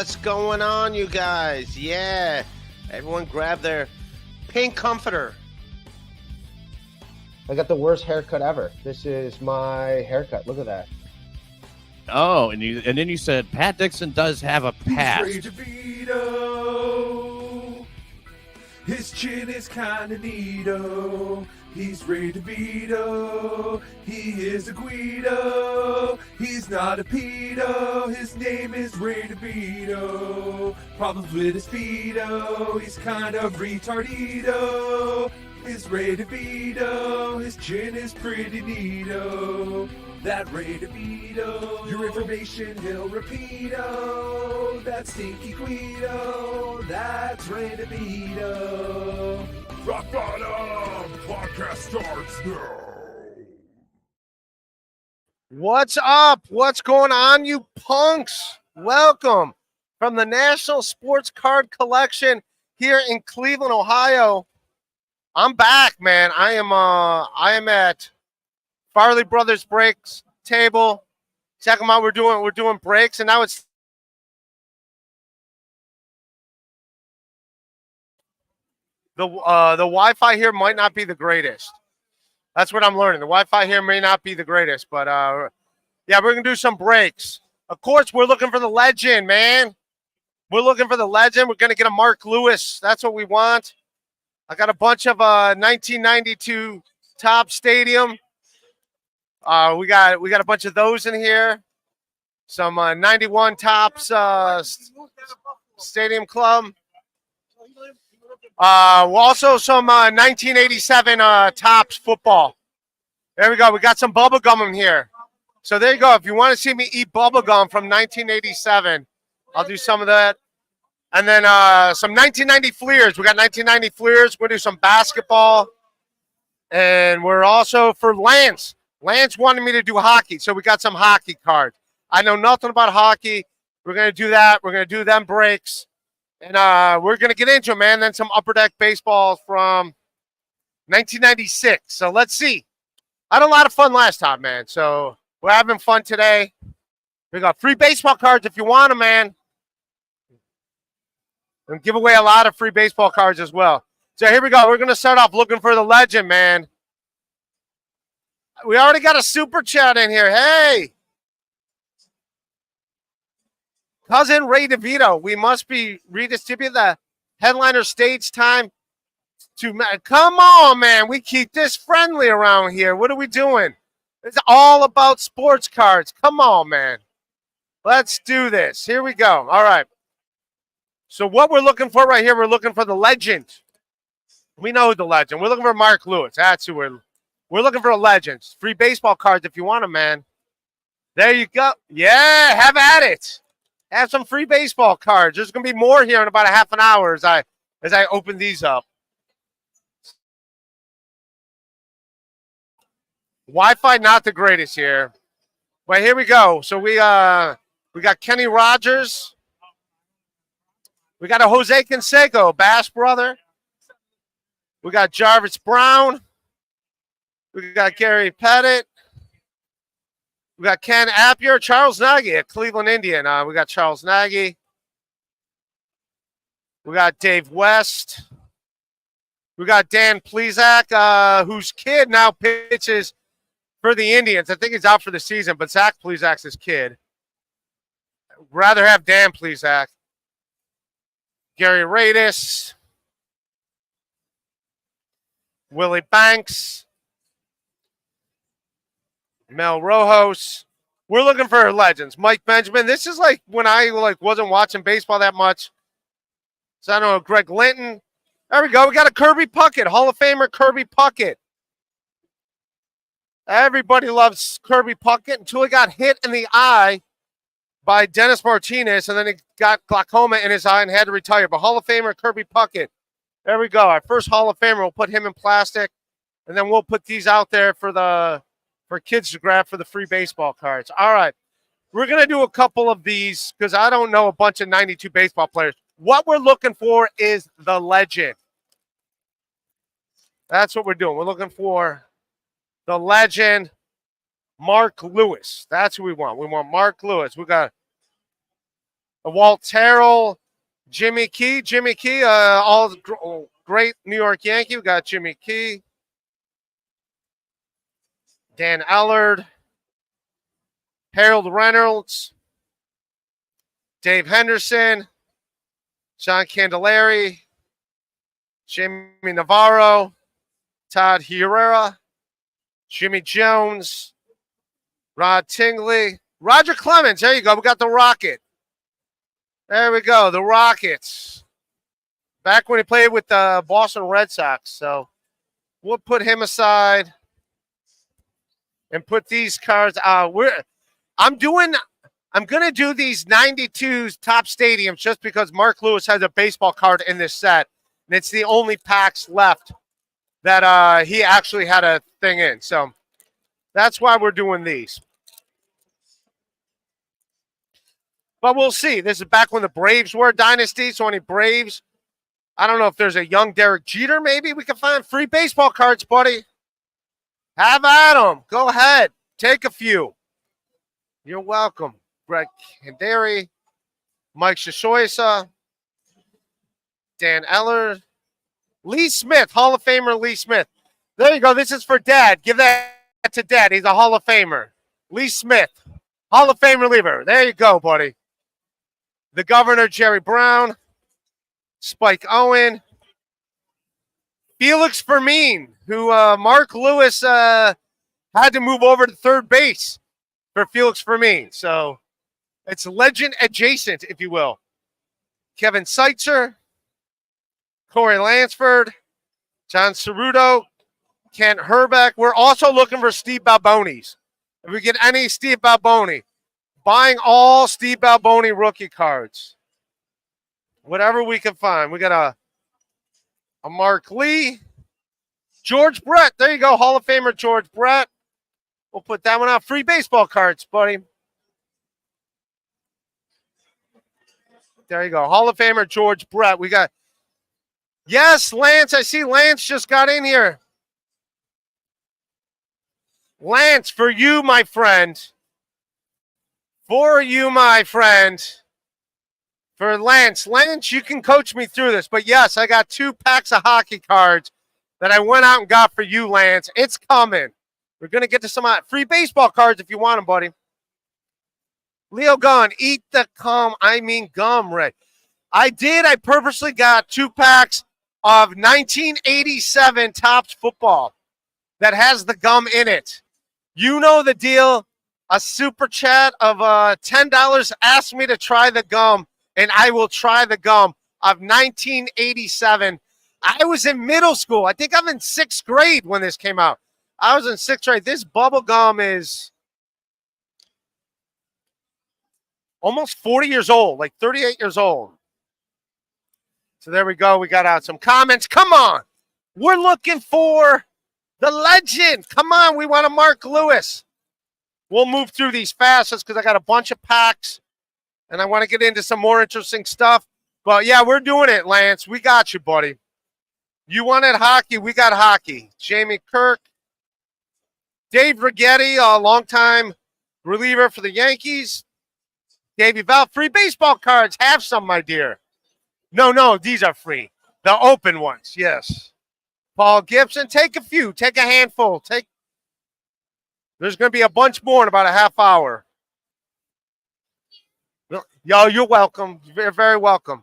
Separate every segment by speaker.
Speaker 1: What's going on, you guys? Yeah. Everyone grab their pink comforter.
Speaker 2: I got the worst haircut ever. This is my haircut. Look at that.
Speaker 3: Oh, and then you said Pat Dixon does have a past.
Speaker 4: He's Ray DeVito. His chin is kinda neato. He's Ray DeVito. He is a Guido. He's not a pedo. His name is Ray DeVito. Problems with his speedo. He's kind of retardito. Is Ray DeVito. His chin is pretty neato. That Ray DeVito. Your information he'll repeat-o. That stinky Guido. That's Ray DeVito. Rock Bottom Podcast starts now.
Speaker 1: What's up? What's going on, you punks? Welcome from the National Sports Card Collection here in Cleveland, Ohio. I'm back, man. I am at Farley Brothers Breaks table. Check them out. We're doing breaks, and now it's the Wi-Fi here might not be the greatest. That's what I'm learning. The Wi-Fi here may not be the greatest, but yeah, we're gonna do some breaks. Of course, we're looking for the legend, man. We're looking for the legend. We're gonna get a Mark Lewis. That's what we want. I got a bunch of 1992 Top Stadium. We got a bunch of those in here. Some 91 Tops Stadium Club. Also some 1987 Tops football. There we go. We got some bubble gum in here. So there you go. If you want to see me eat bubble gum from 1987, I'll do some of that. And then some 1990 Fleers. We got 1990 Fleers. We're going to do some basketball. And we're also for Lance. Lance wanted me to do hockey, so we got some hockey cards. I know nothing about hockey. We're going to do that. We're going to do them breaks. And we're going to get into it, man. Then some Upper Deck baseball from 1996. So let's see. I had a lot of fun last time, man. So we're having fun today. We got free baseball cards if you want them, man. And give away a lot of free baseball cards as well. So here we go. We're going to start off looking for the legend, man. We already got a super chat in here. Hey. Cousin Ray DeVito. We must be redistribute the headliner stage time to. Come on, man. We keep this friendly around here. What are we doing? It's all about sports cards. Come on, man. Let's do this. Here we go. All right. So what we're looking for right here, we're looking for the legend. We know the legend. We're looking for Mark Lewis. That's who we're looking for a legend. Free baseball cards if you want them, man. There you go. Yeah, have at it. Have some free baseball cards. There's going to be more here in about a half an hour as I open these up. Wi-Fi not the greatest here. But here we go. So we got Kenny Rogers. We got a Jose Canseco, Bass brother. We got Jarvis Brown. We got Gary Pettit. We got Ken Appier, Charles Nagy, a Cleveland Indian. We got Charles Nagy. We got Dave West. We got Dan Plesac, whose kid now pitches for the Indians. I think he's out for the season, but Zach Plesac's his kid. I'd rather have Dan Plesac. Gary Radis. Willie Banks. Mel Rojos. We're looking for legends. Mike Benjamin. This is like when I wasn't watching baseball that much. So I don't know. Greg Linton. There we go. We got a Kirby Puckett. Hall of Famer Kirby Puckett. Everybody loves Kirby Puckett until he got hit in the eye by Dennis Martinez, and then he got glaucoma in his eye and had to retire. But Hall of Famer Kirby Puckett. There we go. Our first Hall of Famer. We'll put him in plastic, and then we'll put these out there for kids to grab for the free baseball cards. All right. We're going to do a couple of these because I don't know a bunch of 92 baseball players. What we're looking for is the legend. That's what we're doing. We're looking for the legend, Mark Lewis. That's who we want. We want Mark Lewis. We got Walt Terrell, Jimmy Key, all great New York Yankee. We got Jimmy Key, Dan Ellard, Harold Reynolds, Dave Henderson, John Candelaria, Jimmy Navarro, Todd Herrera, Jimmy Jones, Rod Tingley, Roger Clemens. There you go. We got the Rocket. There we go. The Rockets. Back when he played with the Boston Red Sox. So we'll put him aside and put these cards out. I'm going to do these 92s top stadiums just because Mark Lewis has a baseball card in this set. And it's the only packs left that he actually had a thing in. So that's why we're doing these. But we'll see. This is back when the Braves were a dynasty. So any Braves, I don't know if there's a young Derek Jeter maybe we can find. Free baseball cards, buddy. Have at them. Go ahead. Take a few. You're welcome. Greg Candary, Mike Shishoisa, Dan Eller, Lee Smith, Hall of Famer Lee Smith. There you go. This is for Dad. Give that to Dad. He's a Hall of Famer. Lee Smith, Hall of Fame reliever. There you go, buddy. The Governor, Jerry Brown, Spike Owen, Felix Fermin, who Mark Lewis had to move over to third base for Felix Fermin. So it's legend adjacent, if you will. Kevin Seitzer, Corey Lansford, John Ceruto, Kent Herbeck. We're also looking for Steve Balbonis. If we get any Steve Balboni, buying all Steve Balboni rookie cards. Whatever we can find. We got a Mark Lee. George Brett. There you go. Hall of Famer George Brett. We'll put that one out. Free baseball cards, buddy. There you go. Hall of Famer George Brett. We got, yes, Lance. I see Lance just got in here. Lance, for you, my friend. For you, my friend. For Lance. Lance, you can coach me through this. But yes, I got 2 packs of hockey cards that I went out and got for you, Lance. It's coming. We're going to get to some free baseball cards if you want them, buddy. Leo Gunn, eat the gum, Ray. I did. I purposely got 2 packs of 1987 Topps football that has the gum in it. You know the deal. A super chat of $10 asked me to try the gum, and I will try the gum of 1987. I was in middle school. I think I'm in 6th grade when this came out. I was in 6th grade. This bubble gum is almost 40 years old, like 38 years old. So there we go. We got out some comments. Come on. We're looking for the legend. Come on. We want a Mark Lewis. We'll move through these fast just because I got a bunch of packs and I want to get into some more interesting stuff. But yeah, we're doing it, Lance. We got you, buddy. You wanted hockey. We got hockey. Jamie Kirk. Dave Righetti, a longtime reliever for the Yankees. Davey Val, free baseball cards. Have some, my dear. No, these are free. The open ones, yes. Paul Gibson, take a few. Take a handful. There's going to be a bunch more in about a half hour. Yo, you're welcome. You're very welcome.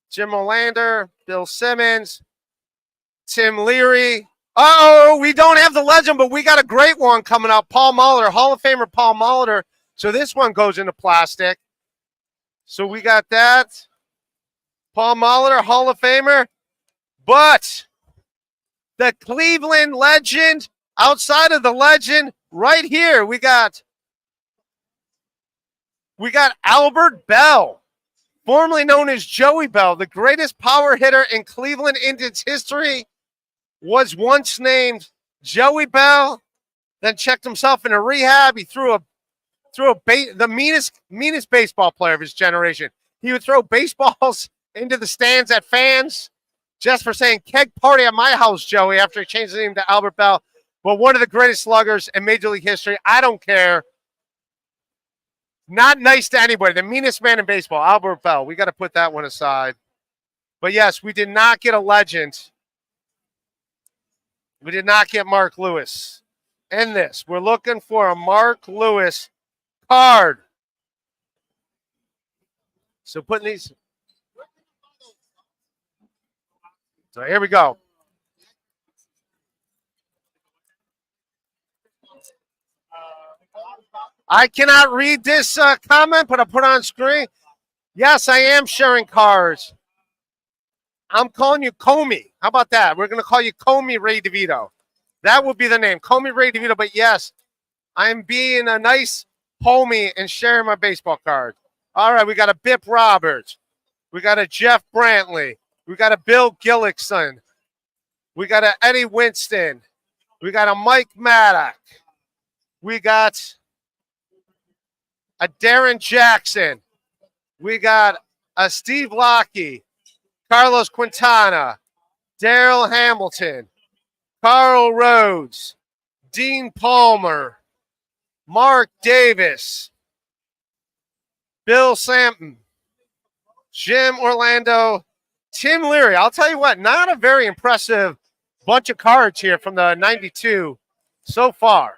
Speaker 1: Jim Olander, Bill Simmons, Tim Leary. Uh-oh, we don't have the legend, but we got a great one coming up. Paul Molitor, Hall of Famer Paul Molitor. So this one goes into plastic. So we got that. Paul Molitor, Hall of Famer. But the Cleveland legend, outside of the legend, right here, we got Albert Bell, formerly known as Joey Bell, the greatest power hitter in Cleveland Indians history, was once named Joey Bell, then checked himself into rehab. He threw the meanest baseball player of his generation. He would throw baseballs into the stands at fans just for saying keg party at my house, Joey, after he changed the name to Albert Bell. But one of the greatest sluggers in Major League history. I don't care. Not nice to anybody. The meanest man in baseball, Albert Bell. We got to put that one aside. But yes, we did not get a legend. We did not get Mark Lewis in this. We're looking for a Mark Lewis card. So putting these. So here we go. I cannot read this comment, but I'll put on screen. Yes, I am sharing cards. I'm calling you Comey. How about that? We're going to call you Comey Ray DeVito. That would be the name, Comey Ray DeVito. But yes, I'm being a nice homie and sharing my baseball card. All right, we got a Bip Roberts. We got a Jeff Brantley. We got a Bill Gillickson. We got a Eddie Winston. We got a Mike Maddock. We got a Darren Jackson. We got a Steve Lockey, Carlos Quintana, Darrell Hamilton, Carl Rhodes, Dean Palmer, Mark Davis, Bill Sampson, Jim Orlando, Tim Leary. I'll tell you what, not a very impressive bunch of cards here from the 92 so far.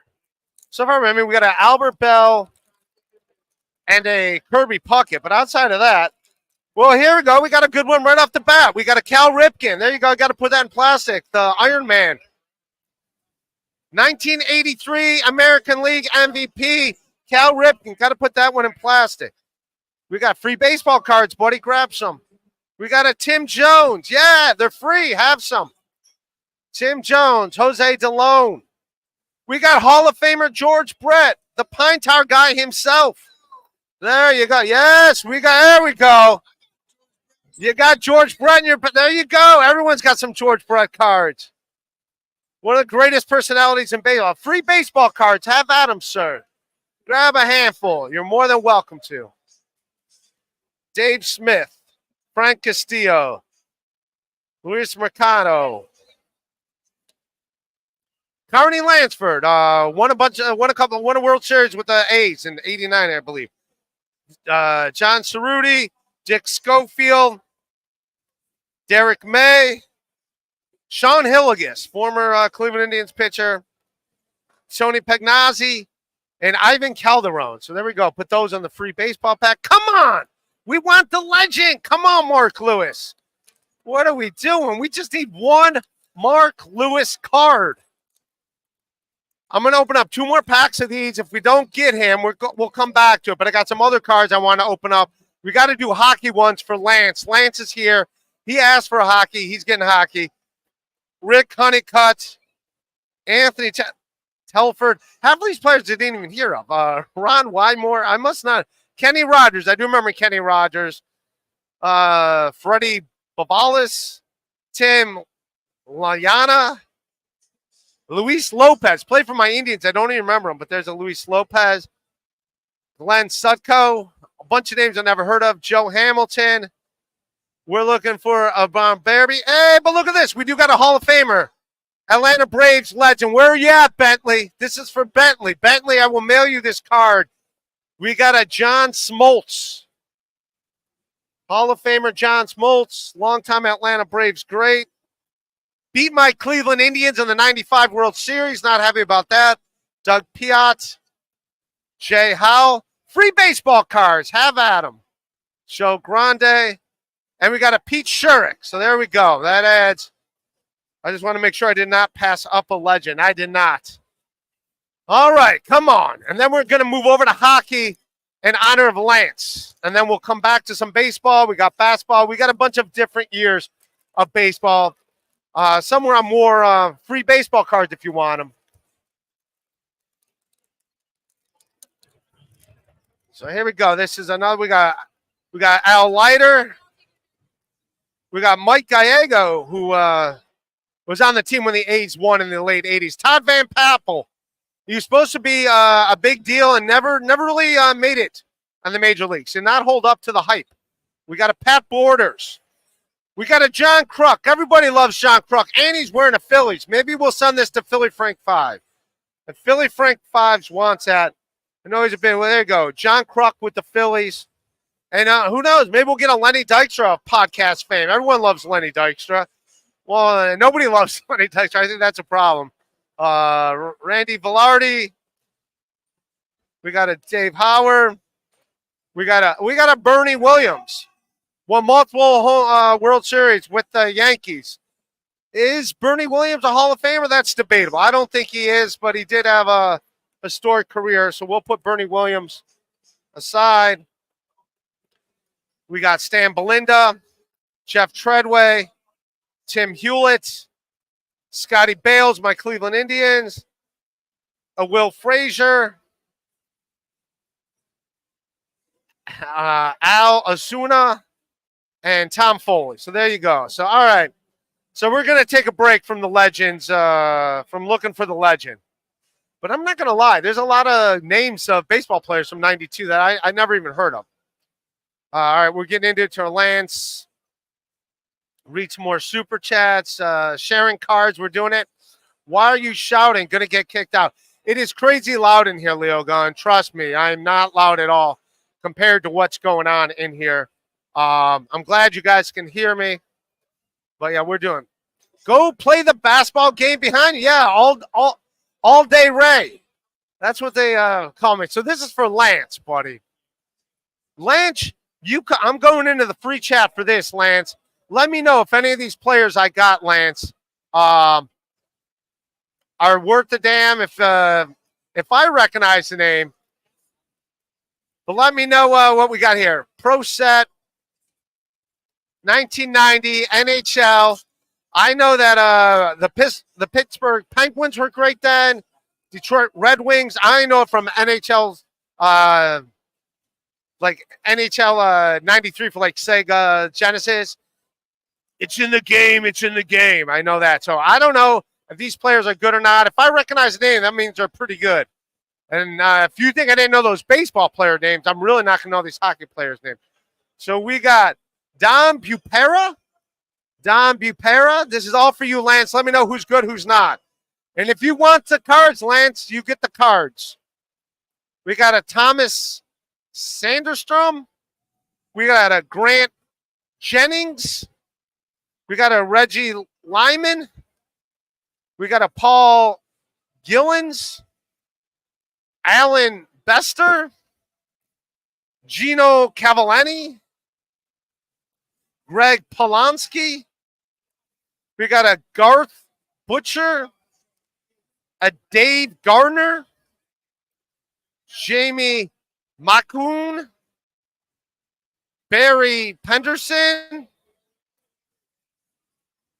Speaker 1: So far, I mean, we got an Albert Bell and a Kirby Puckett. But outside of that, well, here we go. We got a good one right off the bat. We got a Cal Ripken. There you go. Got to put that in plastic. The Iron Man. 1983 American League MVP, Cal Ripken. Got to put that one in plastic. We got free baseball cards, buddy. Grab some. We got a Tim Jones. Yeah, they're free. Have some. Tim Jones, Jose DeLone. We got Hall of Famer George Brett, the Pine Tar guy himself. There you go. Yes, there we go. You got George Brett in your, there you go. Everyone's got some George Brett cards. One of the greatest personalities in baseball. Free baseball cards. Have at them, sir. Grab a handful. You're more than welcome to. Dave Smith, Frank Castillo, Luis Mercado, Carney Lansford. Won a World Series with the A's in '89, I believe. John Cerruti, Dick Schofield, Derek May, Sean Hilligus, former Cleveland Indians pitcher, Tony Pagnazzi, and Ivan Calderon. So there we go. Put those on the free baseball pack. Come on. We want the legend. Come on, Mark Lewis. What are we doing? We just need one Mark Lewis card. I'm going to open up 2 more packs of these. If we don't get him, we'll come back to it. But I got some other cards I want to open up. We got to do hockey ones for Lance. Lance is here. He asked for hockey. He's getting hockey. Rick Honeycutt, Anthony Telford. Half of these players I didn't even hear of. Ron Wymore. I must not. Kenny Rogers. I do remember Kenny Rogers. Freddie Babalis. Tim Layana. Luis Lopez. Played for my Indians. I don't even remember him, but there's a Luis Lopez. Glenn Sutko. A bunch of names I never heard of. Joe Hamilton. We're looking for a Bon Barby. Hey, but look at this. We do got a Hall of Famer. Atlanta Braves legend. Where are you at, Bentley? This is for Bentley. Bentley, I will mail you this card. We got a John Smoltz. Hall of Famer John Smoltz. Longtime Atlanta Braves great. Beat my Cleveland Indians in the 95 World Series. Not happy about that. Doug Piott. Jay Howell. Free baseball cards. Have at them. Joe Grande. And we got a Pete Shurik. So there we go. That adds. I just want to make sure I did not pass up a legend. I did not. All right, come on. And then we're going to move over to hockey in honor of Lance. And then we'll come back to some baseball. We got basketball. We got a bunch of different years of baseball. Somewhere on more free baseball cards if you want them. So here we go. This is another. We got Al Leiter. We got Mike Gallego, who was on the team when the A's won in the late 80s. Todd Van Pappel. He was supposed to be a big deal and never really made it on the major leagues. Did not hold up to the hype. We got a Pat Borders. We got a John Kruk. Everybody loves John Kruk, and he's wearing a Phillies. Maybe we'll send this to Philly Frank 5. If Philly Frank 5 wants that, I know he's a bit. Well, there you go. John Kruk with the Phillies. And who knows? Maybe we'll get a Lenny Dykstra of podcast fame. Everyone loves Lenny Dykstra. Well, nobody loves Lenny Dykstra. I think that's a problem. Randy Velarde. We got a Dave Howard. We got a Bernie Williams. Won multiple World Series with the Yankees. Is Bernie Williams a Hall of Famer? That's debatable. I don't think he is, but he did have a historic career, so we'll put Bernie Williams aside. We got Stan Belinda, Jeff Treadway, Tim Hewlett, Scotty Bales, my Cleveland Indians, a Will Frazier, Al Osuna, and Tom Foley. So there you go. So, all right. So we're going to take a break from the legends, from looking for the legend. But I'm not going to lie. There's a lot of names of baseball players from 92 that I never even heard of. All right, we're getting into it to our Lance. Read some more super chats. Sharing cards. We're doing it. Why are you shouting? Going to get kicked out. It is crazy loud in here, Leo Gunn. Trust me, I'm not loud at all compared to what's going on in here. I'm glad you guys can hear me. But, yeah, we're doing. Go play the basketball game behind you. Yeah, all day Ray. That's what they call me. So this is for Lance, buddy. Lance, I'm going into the free chat for this, Lance. Let me know if any of these players I got, Lance, are worth a damn. If I recognize the name. But let me know what we got here. Pro Set, 1990, NHL. I know that the Pittsburgh Penguins were great then. Detroit Red Wings. I know it from NHL's like NHL 93 for like Sega Genesis. It's in the game. It's in the game. I know that. So I don't know if these players are good or not. If I recognize the name, that means they're pretty good. And if you think I didn't know those baseball player names, I'm really not going to know these hockey players' names. So we got Don Bupera. Don Bupera. This is all for you, Lance. Let me know who's good, who's not. And if you want the cards, Lance, you get the cards. We got a Thomas Sanderstrom. We got a Grant Jennings. We got a Reggie Lyman. We got a Paul Gillens. Alan Bester. Gino Cavallini. Greg Polanski. We got a Garth Butcher. A Dave Gardner. Jamie Macoun. Barry Penderson.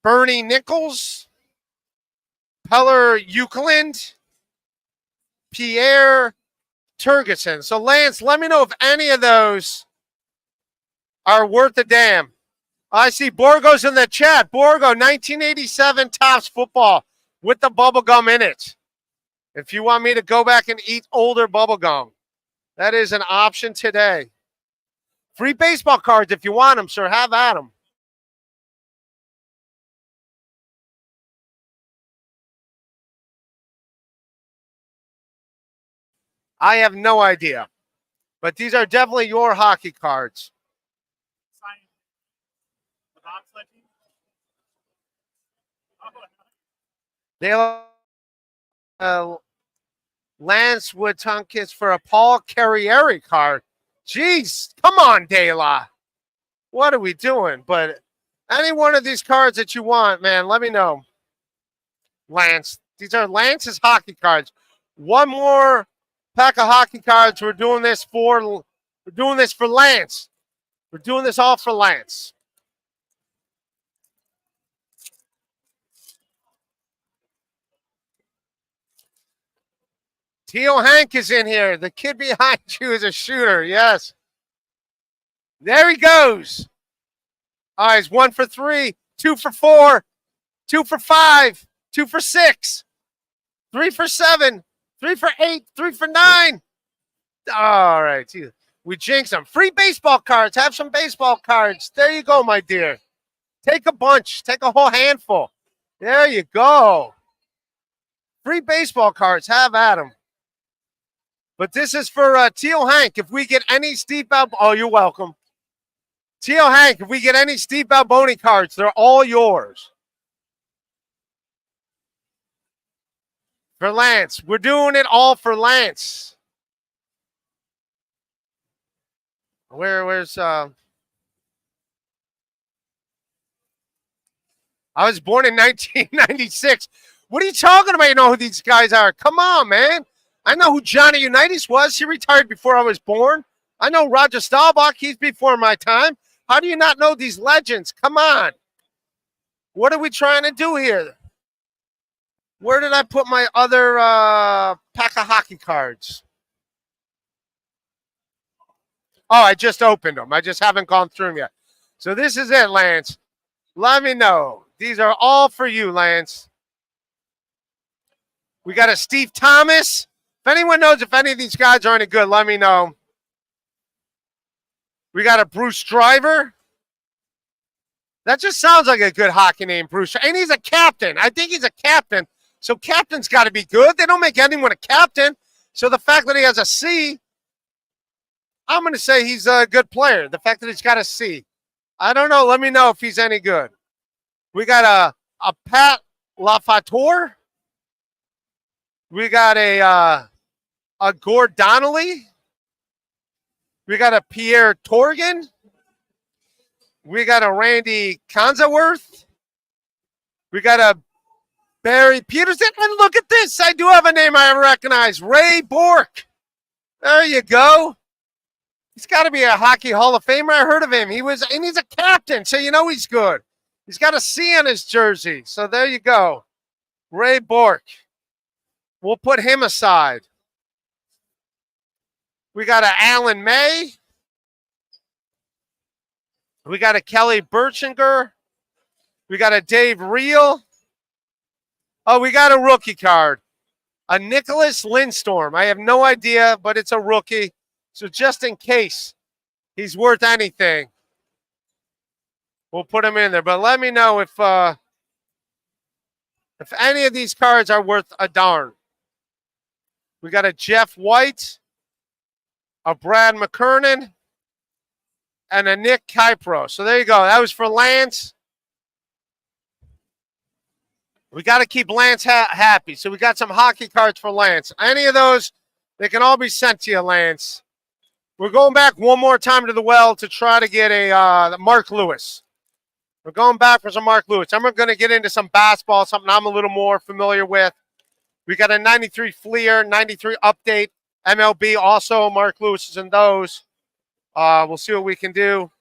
Speaker 1: Bernie Nichols. Peller Euclid. Pierre Turgeson. So, Lance, let me know if any of those are worth a damn. I see Borgo's in the chat. Borgo, 1987 Topps football with the bubble gum in it. If you want me to go back and eat older bubble gum, that is an option today. Free baseball cards if you want them, sir. Have at them. I have no idea. But these are definitely your hockey cards. They Lance Woodtunkis for a Paul Carrieri card. Jeez, come on, De La. What are we doing? But any one of these cards that you want, man, let me know. Lance. These are Lance's hockey cards. One more pack of hockey cards. We're doing this for Lance. We're doing this all for Lance. Theo Hank is in here. The kid behind you is a shooter. Yes. There he goes. All right, he's 1 for 3, 2 for 4, 2 for 5, 2 for 6, 3 for 7, 3 for 8, 3 for 9. All right. We jinx them. Free baseball cards. Have some baseball cards. There you go, my dear. Take a bunch. Take a whole handful. There you go. Free baseball cards. Have at them. But this is for Teal Hank. If we get any Steve oh, you're welcome. Teal Hank, if we get any Steve Balboni cards, they're all yours. For Lance. We're doing it all for Lance. Where's I was born in 1996. What are you talking about? You know who these guys are? Come on, man. I know who Johnny Unitas was. He retired before I was born. I know Roger Staubach. He's before my time. How do you not know these legends? Come on. What are we trying to do here? Where did I put my other pack of hockey cards? Oh, I just opened them. I just haven't gone through them yet. So this is it, Lance. Let me know. These are all for you, Lance. We got a Steve Thomas. If anyone knows if any of these guys are any good, let me know. We got a Bruce Driver. That just sounds like a good hockey name, Bruce. And he's a captain. I think he's a captain. So captain's got to be good. They don't make anyone a captain. So the fact that he has a C, I'm going to say he's a good player. The fact that he's got a C. I don't know. Let me know if he's any good. We got a Pat LaFateur. We got a Gord Donnelly. We got a Pierre Torgan. We got a Randy Conzaworth. We got a Barry Peterson. And look at this. I do have a name I recognize. Ray Bork. There you go. He's got to be a Hockey Hall of Famer. I heard of him. And he's a captain, so you know he's good. He's got a C on his jersey. So there you go. Ray Bork. We'll put him aside. We got a Alan May. We got a Kelly Berchinger. We got a Dave Reel. Oh, we got a rookie card. A Nicholas Lindstorm. I have no idea, but it's a rookie. So just in case he's worth anything, we'll put him in there. But let me know if any of these cards are worth a darn. We got a Jeff White, a Brad McKernan, and a Nick Kypro. So there you go. That was for Lance. We got to keep Lance happy. So we got some hockey cards for Lance. Any of those, they can all be sent to you, Lance. We're going back one more time to the well to try to get a Mark Lewis. We're going back for some Mark Lewis. I'm going to get into some basketball, something I'm a little more familiar with. We got a 93 Fleer, 93 Update, MLB. Also, Mark Lewis is in those. We'll see what we can do.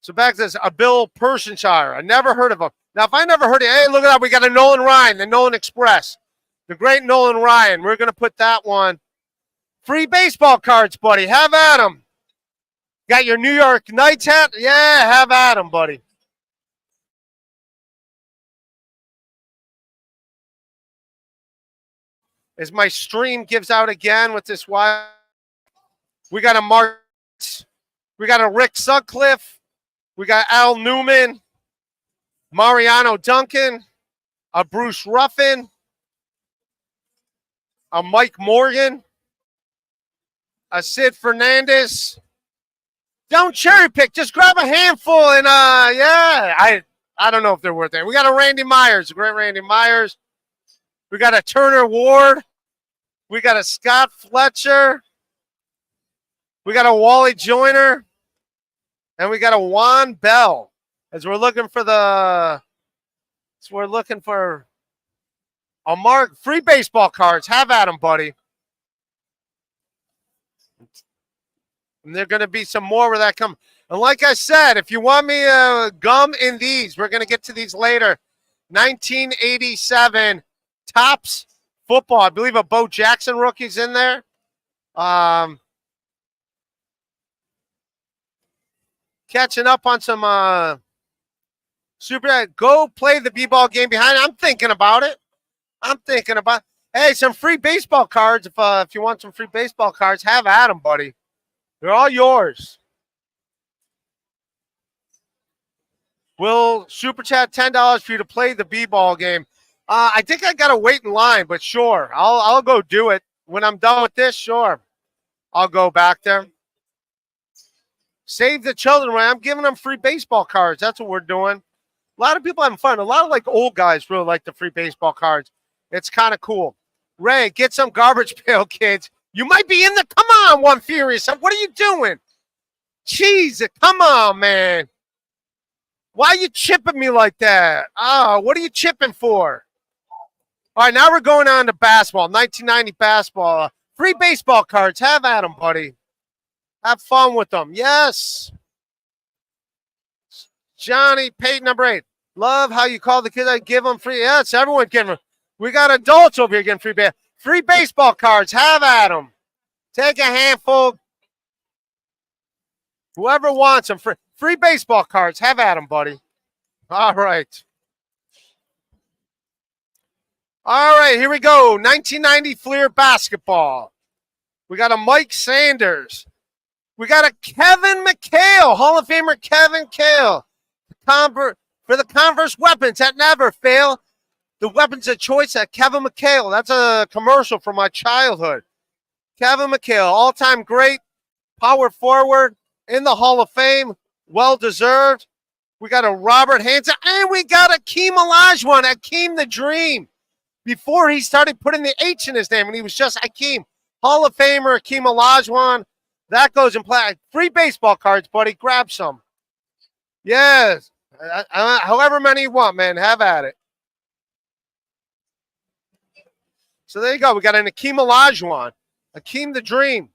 Speaker 1: So back to this, a Bill Pershingshire. I never heard of him. Now, if I never heard it, hey, look at that. We got a Nolan Ryan, the Nolan Express. The great Nolan Ryan. We're going to put that one. Free baseball cards, buddy. Have at them. Got your New York Knights hat? Yeah, have at them, buddy. As my stream gives out again with this wire, we got a Mark. We got a Rick Sutcliffe. We got Al Newman. Mariano Duncan. A Bruce Ruffin. A Mike Morgan. A Sid Fernandez. Don't cherry pick. Just grab a handful and yeah. I don't know if they're worth it. We got a Randy Myers, a great Randy Myers. We got a Turner Ward. We got a Scott Fletcher. We got a Wally Joyner. And we got a Juan Bell. As we're looking for a Mark free baseball cards. Have at them, buddy. And there are going to be some more where that comes. And like I said, if you want me gum in these, we're going to get to these later. 1987 Topps football. I believe a Bo Jackson rookie's in there. Catching up on some super. Go play the b-ball game behind it. I'm thinking about it. Hey, some free baseball cards. If you want some free baseball cards, have at them, buddy. They're all yours. We'll super chat $10 for you to play the b-ball game. I think I gotta wait in line, but sure, I'll go do it when I'm done with this. Sure. I'll go back there. Save the children. I'm giving them free baseball cards. That's what we're doing. A lot of people having fun. A lot of like old guys really like the free baseball cards. It's kind of cool. Ray, get some garbage pail, kids. You might be in the. Come on, One Furious. What are you doing? Jeez, come on, man. Why are you chipping me like that? Oh, what are you chipping for? All right, now we're going on to basketball. 1990 basketball. Free baseball cards. Have at them, buddy. Have fun with them. Yes. Johnny Payton, number 8. Love how you call the kids. I give them free. Yes, everyone giving them. We got adults over here getting free baseball cards. Have at them. Take a handful. Whoever wants them. Free baseball cards. Have at them, buddy. All right. All right, here we go. 1990 Fleer basketball. We got a Mike Sanders. We got a Kevin McHale, Hall of Famer Kevin McHale. For the Converse weapons that never fail. The weapons of choice at Kevin McHale. That's a commercial from my childhood. Kevin McHale, all-time great, power forward in the Hall of Fame. Well-deserved. We got a Robert Hansen, and we got Akeem Olajuwon, Akeem the Dream. Before he started putting the H in his name, and he was just Akeem. Hall of Famer Akeem Olajuwon. That goes in play. Free baseball cards, buddy. Grab some. Yes. However many you want, man. Have at it. So there you go. We got an Akeem Olajuwon. Akeem the Dream.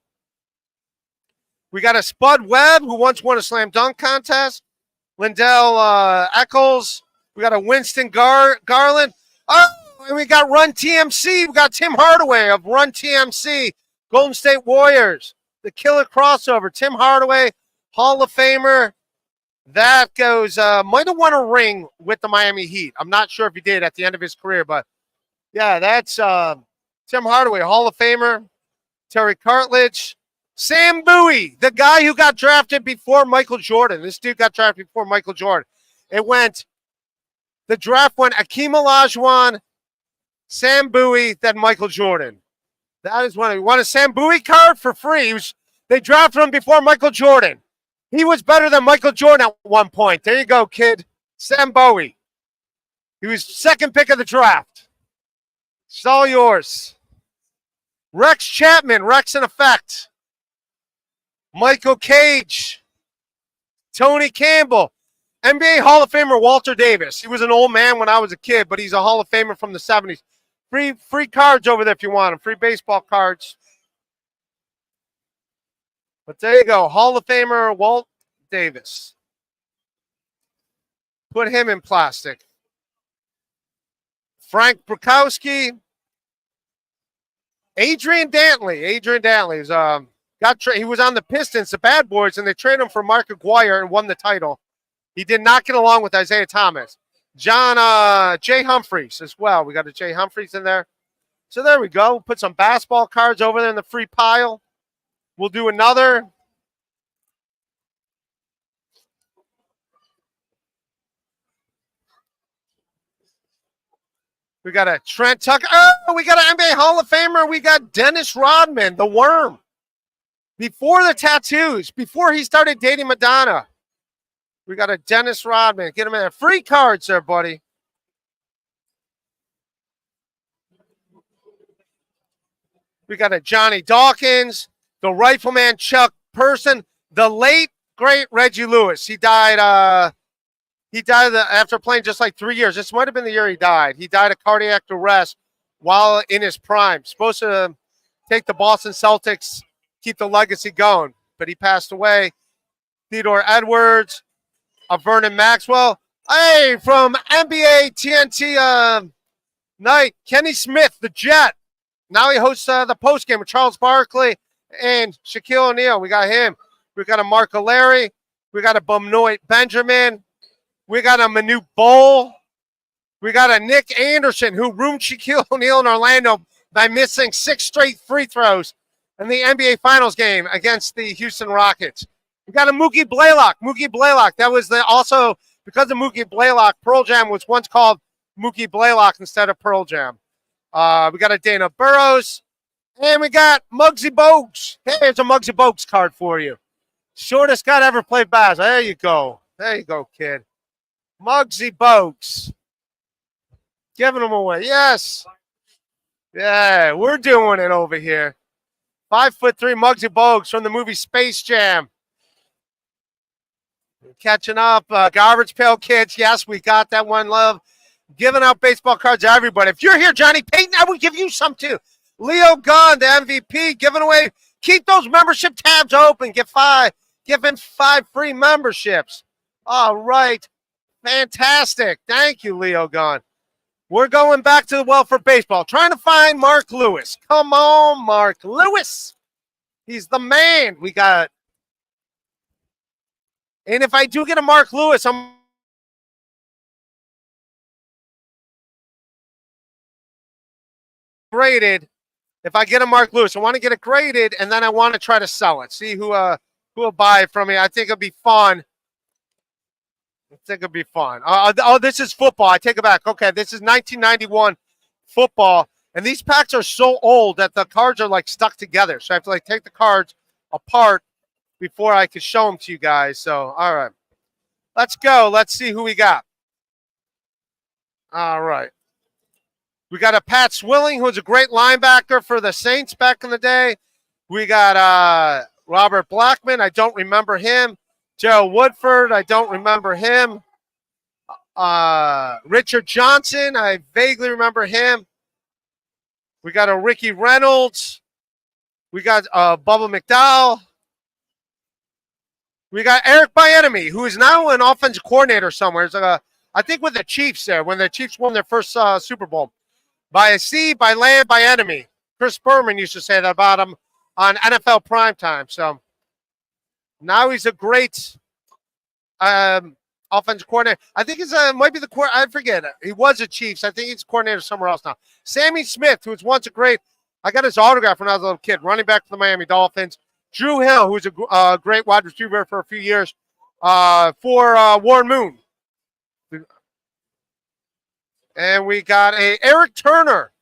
Speaker 1: We got a Spud Webb, who once won a slam dunk contest. Lindell Eccles. We got a Winston Garland. Oh, and we got Run TMC. We got Tim Hardaway of Run TMC. Golden State Warriors. The killer crossover. Tim Hardaway, Hall of Famer. That goes, might have won a ring with the Miami Heat. I'm not sure if he did at the end of his career, but yeah, that's Tim Hardaway, Hall of Famer. Terry Cartledge. Sam Bowie, the guy who got drafted before Michael Jordan. This dude got drafted before Michael Jordan. The draft went Akeem Olajuwon, Sam Bowie, then Michael Jordan. That is one. You want a Sam Bowie card for free? They drafted him before Michael Jordan. He was better than Michael Jordan at one point. There you go, kid. Sam Bowie. He was second pick of the draft. It's all yours. Rex Chapman, Rex in effect. Michael Cage. Tony Campbell. NBA Hall of Famer Walter Davis. He was an old man when I was a kid, but he's a Hall of Famer from the 70s. Free cards over there if you want them. Free baseball cards. But there you go. Hall of Famer Walt Davis. Put him in plastic. Frank Brukowski. Adrian Dantley. He was on the Pistons, the Bad Boys, and they traded him for Mark Aguirre and won the title. He did not get along with Isaiah Thomas. Jay Humphreys as well. We got a Jay Humphreys in there. So there we go. We'll put some basketball cards over there in the free pile. We'll do another. We got a Trent Tucker. Oh, we got an NBA Hall of Famer. We got Dennis Rodman, the Worm. Before the tattoos, before he started dating Madonna. We got a Dennis Rodman. Get him in there. Free cards there, buddy. We got a Johnny Dawkins, the Rifleman Chuck Person, the late, great Reggie Lewis. He died after playing just like 3 years. This might have been the year he died. He died of cardiac arrest while in his prime. Supposed to take the Boston Celtics, keep the legacy going, but he passed away. Theodore Edwards, Vernon Maxwell. Hey, from NBA TNT night, Kenny Smith, the Jet. Now he hosts the postgame with Charles Barkley and Shaquille O'Neal. We got him. We got a Mark O'Leary. We got a Bumnoit Benjamin. We got a Manute Bol. We got a Nick Anderson who roomed Shaquille O'Neal in Orlando by missing 6 straight free throws in the NBA Finals game against the Houston Rockets. We got a Mookie Blaylock. That was also, because of Mookie Blaylock, Pearl Jam was once called Mookie Blaylock instead of Pearl Jam. We got a Dana Burrows. And we got Muggsy Bogues. Here's a Muggsy Bogues card for you. Shortest guy to ever play bass. There you go. There you go, kid. Muggsy Bogues. Giving them away. Yes. Yeah, we're doing it over here. 5'3" Muggsy Bogues from the movie Space Jam. Catching up. Garbage Pail Kids. Yes, we got that one, love. Giving out baseball cards to everybody. If you're here, Johnny Payton, I will give you some too. Leo Gunn, the MVP, giving away. Keep those membership tabs open. Give him 5 free memberships. All right. Fantastic. Thank you, Leo Gunn. We're going back to the well for baseball. Trying to find Mark Lewis. Come on, Mark Lewis. He's the man. We got. And if I do get a Mark Lewis, I'm graded. If I get a Mark Lewis, I want to get it graded, and then I want to try to sell it. See who will buy it from me. I think it'll be fun. This is football. I take it back. Okay, this is 1991 football, and these packs are so old that the cards are like stuck together. So I have to like take the cards apart before I can show them to you guys. So all right, let's go. Let's see who we got. All right. We got a Pat Swilling, who's a great linebacker for the Saints back in the day. We got Robert Blackman. I don't remember him. Joe Woodford. I don't remember him. Richard Johnson. I vaguely remember him. We got a Ricky Reynolds. We got Bubba McDowell. We got Eric Bieniemy, who is now an offensive coordinator somewhere. I think with the Chiefs there, when the Chiefs won their first Super Bowl. By sea, by land, by enemy. Chris Berman used to say that about him on NFL primetime. So now he's a great offensive coordinator. I think he's might be the I forget. He was a Chiefs. I think he's a coordinator somewhere else now. Sammy Smith, who was once a great. I got his autograph when I was a little kid, running back for the Miami Dolphins. Drew Hill, who's a great wide receiver for a few years for Warren Moon. And we got a Eric Turner.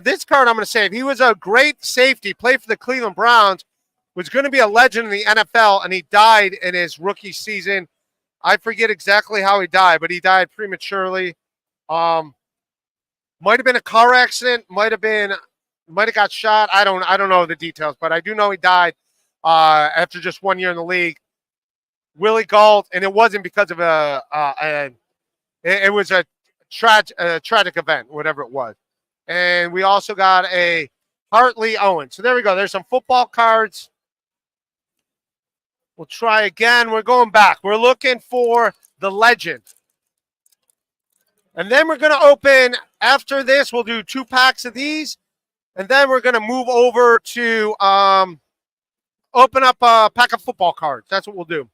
Speaker 1: This card I'm going to save. He was a great safety, played for the Cleveland Browns, was going to be a legend in the NFL, and he died in his rookie season. I forget exactly how he died, but he died prematurely. Might have been a car accident, might have got shot. I don't know the details, but I do know he died after just 1 year in the league. Willie Gault, and it wasn't because of it was a tragic event, whatever it was. And we also got a Hartley Owen. So there we go. There's some football cards. We'll try again. We're going back. We're looking for the legend. And then we're going to open, after this, we'll do 2 packs of these. And then we're going to move over to open up a pack of football cards. That's what we'll do.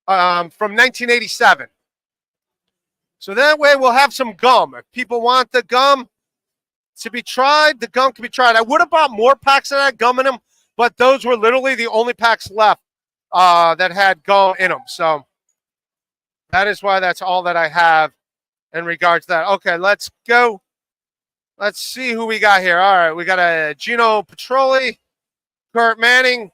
Speaker 1: From 1987. So that way we'll have some gum. If people want the gum to be tried, the gum can be tried. I would have bought more packs that had gum in them, but those were literally the only packs left that had gum in them. So that is why that's all that I have in regards to that. Okay, let's go. Let's see who we got here. All right, we got a Gino Petroli, Kurt Manning,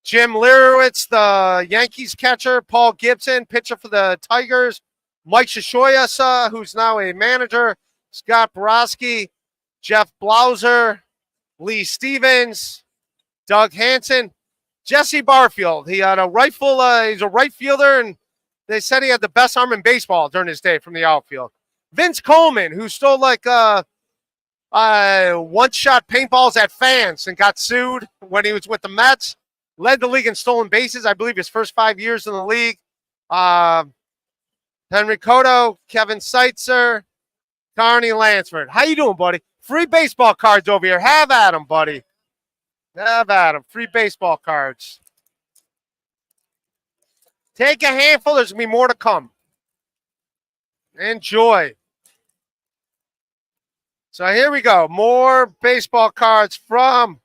Speaker 1: Jim Lirowitz, the Yankees catcher, Paul Gibson, pitcher for the Tigers, Mike Shishoya, who's now a manager, Scott Borowski, Jeff Blauser, Lee Stevens, Doug Hansen, Jesse Barfield. He had a he's a right fielder, and they said he had the best arm in baseball during his day from the outfield. Vince Coleman, who stole like one-shot paintballs at fans and got sued when he was with the Mets, led the league in stolen bases, I believe his first 5 years in the league. Henry Cotto, Kevin Seitzer, Carney Lansford. How you doing, buddy? Free baseball cards over here. Have at them, buddy. Have at them. Free baseball cards. Take a handful. There's going to be more to come. Enjoy. So here we go. More baseball cards from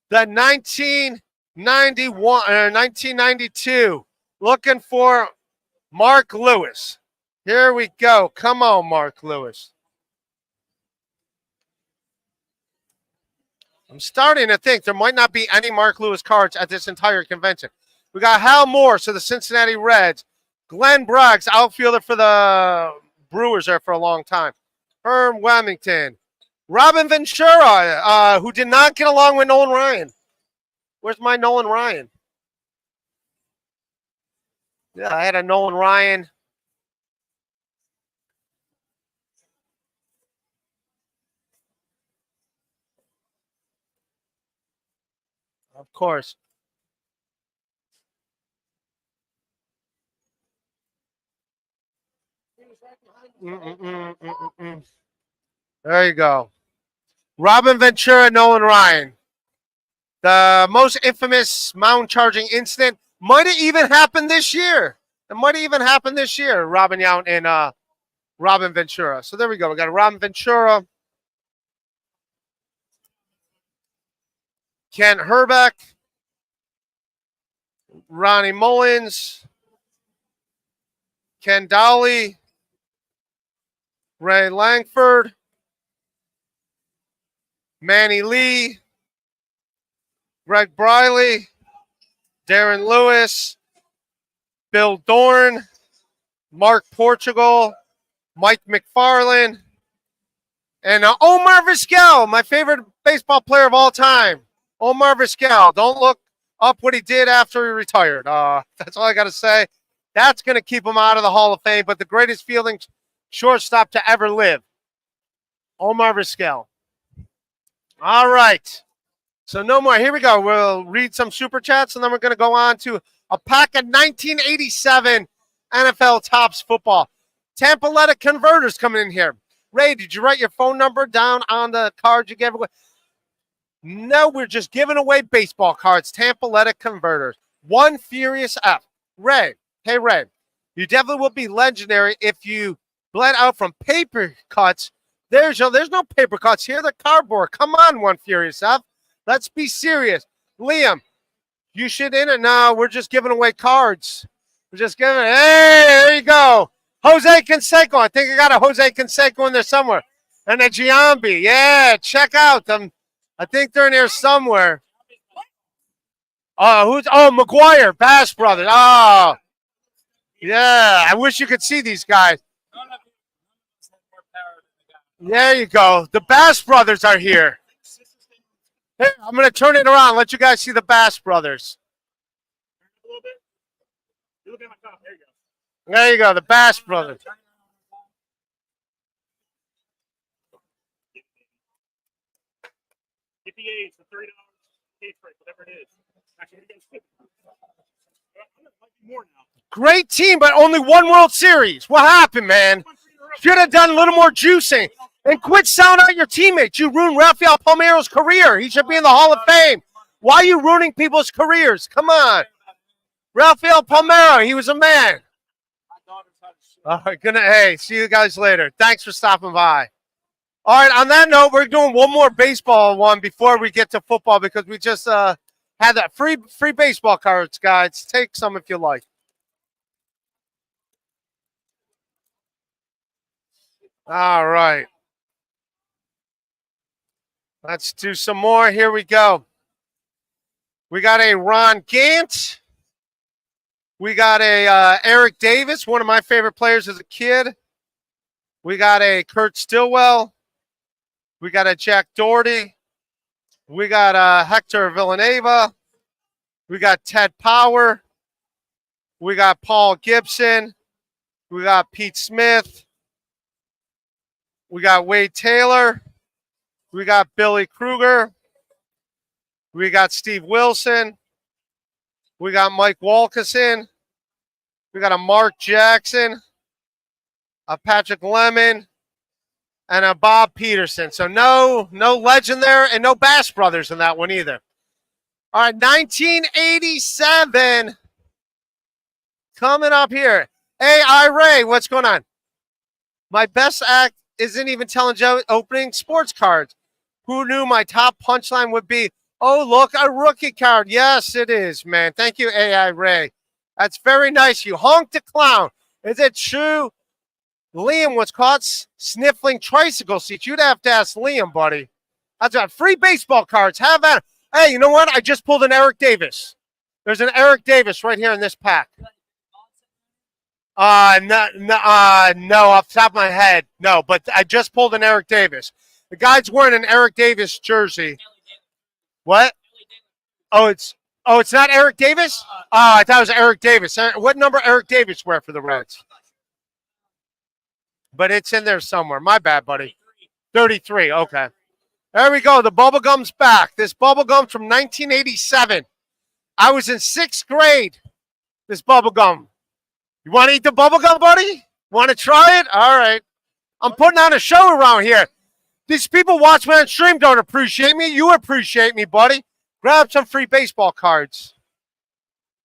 Speaker 1: the 1992. Looking for Mark Lewis. Here we go. Come on, Mark Lewis. I'm starting to think there might not be any Mark Lewis cards at this entire convention. We got Hal Morse of the Cincinnati Reds. Glenn Braggs, outfielder for the Brewers there for a long time. Herm Wilmington. Robin Ventura, who did not get along with Nolan Ryan. Where's my Nolan Ryan? Yeah, I had a Nolan Ryan. Of course. There you go. Robin Ventura, Nolan Ryan. The most infamous mound charging incident might have even happened this year. It might have even happened this year, Robin Yount and Robin Ventura. So there we go. We got a Robin Ventura. Kent Herbeck. Ronnie Mullins. Ken Dolly. Ray Langford. Manny Lee. Greg Briley. Darren Lewis. Bill Dorn. Mark Portugal. Mike McFarland. And Omar Vizquel, my favorite baseball player of all time. Omar Vizquel. Don't look up what he did after he retired. That's all I got to say. That's going to keep him out of the Hall of Fame, but the greatest fielding shortstop to ever live. Omar Vizquel. All right. So no more. Here we go. We'll read some super chats, and then we're going to go on to a pack of 1987 NFL Topps football. Tampaletta converters coming in here. Ray, did you write your phone number down on the card you gave away? No, we're just giving away baseball cards. Tampaletta converters. One Furious F. Ray. Hey, Ray. You definitely will be legendary if you bled out from paper cuts. There's no paper cuts here. They're cardboard. Come on, One Furious F. Let's be serious. Liam, you should in it. No, we're just giving away cards. We're just giving. Hey, there you go. Jose Canseco. I think I got a Jose Canseco in there somewhere. And a Giambi. Yeah, check out them. I think they're in there somewhere. McGuire, Bass Brothers. Oh, yeah. I wish you could see these guys. There you go. The Bass Brothers are here. Hey, I'm going to turn it around. Let you guys see the Bass Brothers. There you go. The Bass Brothers.
Speaker 5: Get the A's for $30 case break, whatever it is. Actually, you guys more now.
Speaker 1: Great team, but only one World Series. What happened, man? Should have done a little more juicing. And quit selling out your teammates. You ruined Rafael Palmeiro's career. He should be in the Hall of Fame. Why are you ruining people's careers? Come on. Rafael Palmeiro, he was a man. All right, hey, see you guys later. Thanks for stopping by. All right, on that note, we're doing one more baseball one before we get to football because we just had that free baseball cards, guys. Take some if you like. All right. Let's do some more. Here we go. We got a Ron Gant. We got a Eric Davis, one of my favorite players as a kid. We got a Kurt Stillwell. We got a Jack Doherty. We got Hector Villanueva. We got Ted Power. We got Paul Gibson. We got Pete Smith. We got Wade Taylor. We got Billy Kruger. We got Steve Wilson. We got Mike Wilkeson. We got a Mark Jackson, a Patrick Lemon, and a Bob Peterson. So no legend there and no Bass Brothers in that one either. All right, 1987 coming up here. Hey, Ray, what's going on? My best act isn't even telling Joe opening sports cards. Who knew my top punchline would be, oh, look, a rookie card. Yes, it is, man. Thank you, AI Ray. That's very nice. You honked a clown. Is it true? Liam was caught sniffling tricycle seats. You'd have to ask Liam, buddy. That's right. Free baseball cards. Have that. Hey, you know what? I just pulled an Eric Davis. There's an Eric Davis right here in this pack. No, off the top of my head, no. But I just pulled an Eric Davis. The guy's wearing an Eric Davis jersey. What? It's not Eric Davis? Oh, I thought it was Eric Davis. What number Eric Davis wear for the Reds? But it's in there somewhere. My bad, buddy. 33. Okay. There we go. The bubble gum's back. This bubble gum's from 1987. I was in 6th grade. This bubble gum. You want to eat the bubble gum, buddy? Want to try it? All right. I'm putting on a show around here. These people watch me on stream don't appreciate me. You appreciate me, buddy. Grab some free baseball cards.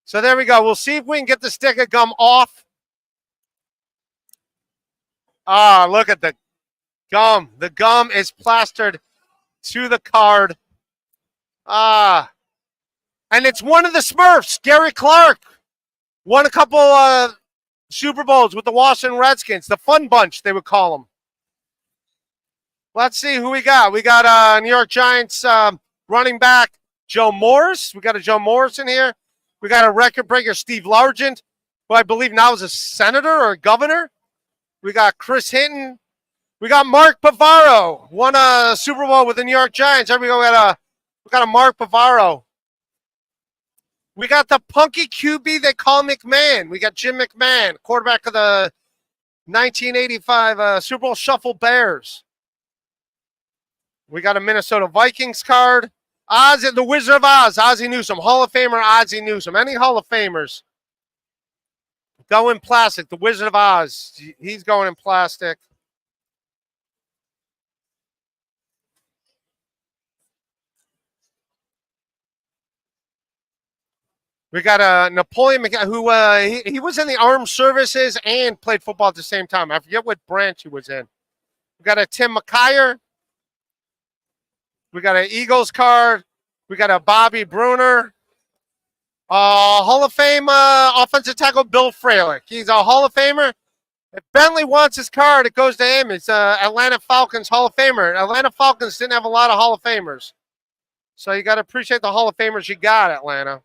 Speaker 1: So there we go. We'll see if we can get the stick of gum off. Ah, look at the gum. The gum is plastered to the card. Ah. And it's one of the Smurfs, Gary Clark. Won a couple Super Bowls with the Washington Redskins. The Fun Bunch, they would call them. Let's see who we got. We got New York Giants running back Joe Morris. We got a Joe Morris in here. We got a record breaker, Steve Largent, who I believe now is a senator or a governor. We got Chris Hinton. We got Mark Pavaro. Won a Super Bowl with the New York Giants. There we go. We got a Mark Pavaro. We got the punky QB they call McMahon. We got Jim McMahon, quarterback of the 1985 Super Bowl Shuffle Bears. We got a Minnesota Vikings card. Oz, the Wizard of Oz, Ozzie Newsome. Hall of Famer Ozzie Newsome. Any Hall of Famers go in plastic. The Wizard of Oz, he's going in plastic. We got a Napoleon who he was in the armed services and played football at the same time. I forget what branch he was in. We got a Tim McKyer. We got an Eagles card. We got a Bobby Bruner. Hall of Fame offensive tackle Bill Fralick. He's a Hall of Famer. If Bentley wants his card, it goes to him. It's Atlanta Falcons Hall of Famer. Atlanta Falcons didn't have a lot of Hall of Famers. So you got to appreciate the Hall of Famers you got, Atlanta.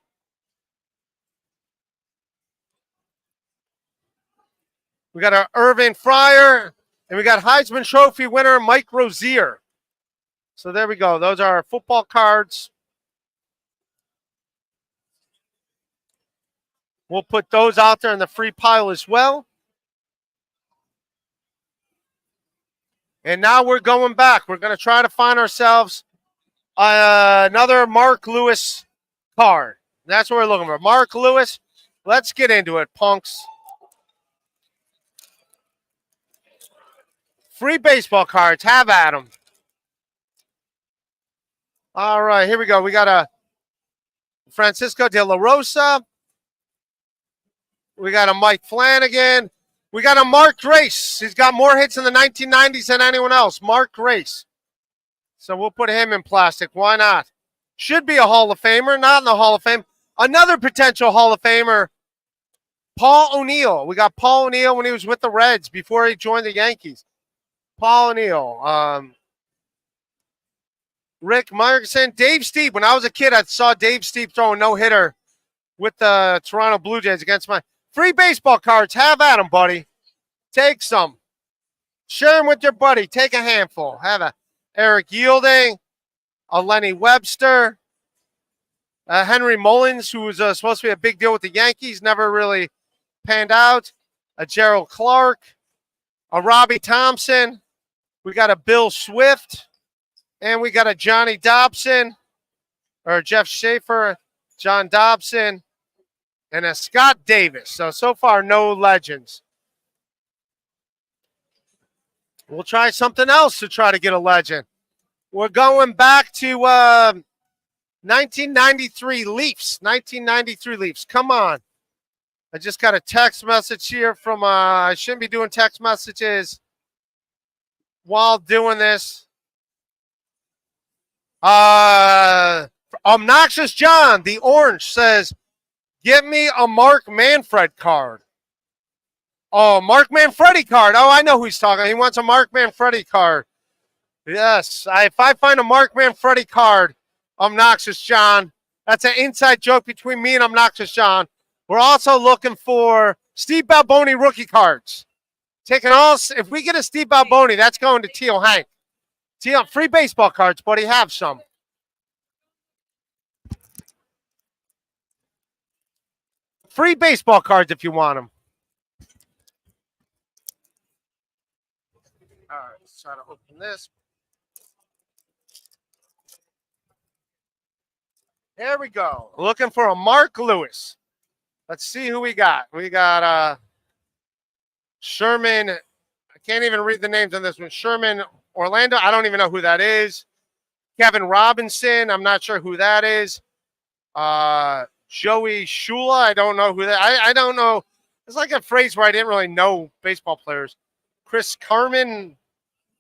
Speaker 1: We got our Irvin Fryer, and we got Heisman Trophy winner Mike Rozier. So there we go. Those are our football cards. We'll put those out there in the free pile as well. And now we're going back. We're going to try to find ourselves another Mark Lewis card. That's what we're looking for. Mark Lewis. Let's get into it, punks. Free baseball cards. Have at them. All right, here we go. We got a Francisco de la Rosa. We got a Mike Flanagan. We got a Mark Grace. He's got more hits in the 1990s than anyone else. Mark Grace. So we'll put him in plastic. Why not? Should be a Hall of Famer. Not in the Hall of Fame. Another potential Hall of Famer, Paul O'Neill. We got Paul O'Neill when he was with the Reds before he joined the Yankees. Paul O'Neill. Rick Myerson. Dave Steep. When I was a kid, I saw Dave Steep throw a no-hitter with the Toronto Blue Jays against my free baseball cards. Have at them, buddy. Take some. Share them with your buddy. Take a handful. Have a Eric Yielding, a Lenny Webster, Henry Mullins, who was supposed to be a big deal with the Yankees, never really panned out, a Gerald Clark, a Robbie Thompson. We got a Bill Swift, and we got a Johnny Dobson, or Jeff Schaefer, John Dobson, and a Scott Davis. So far, no legends. We'll try something else to try to get a legend. We're going back to 1993 Leafs. 1993 Leafs. Come on. I just got a text message here from, I shouldn't be doing text messages while doing this. Obnoxious John, the orange, says, "Get me a Mark Manfred card." Oh, Mark Manfredi card. Oh, I know who he's talking. He wants a Mark Manfredi card. Yes. If I find a Mark Manfredi card, Obnoxious John, that's an inside joke between me and Obnoxious John. We're also looking for Steve Balboni rookie cards. Taking all, if we get a Steve Balboni, that's going to Teal Hank. Teal, free baseball cards, buddy. Have some. Free baseball cards if you want them. All right, let's try to open this. There we go. Looking for a Mark Lewis. Let's see who we got. We got Sherman. I can't even read the names on this one. Sherman Orlando. I don't even know who that is. Kevin Robinson. I'm not sure who that is. Joey Shula. I don't know who that. I don't know. It's like a phrase where I didn't really know baseball players. Chris Carmen.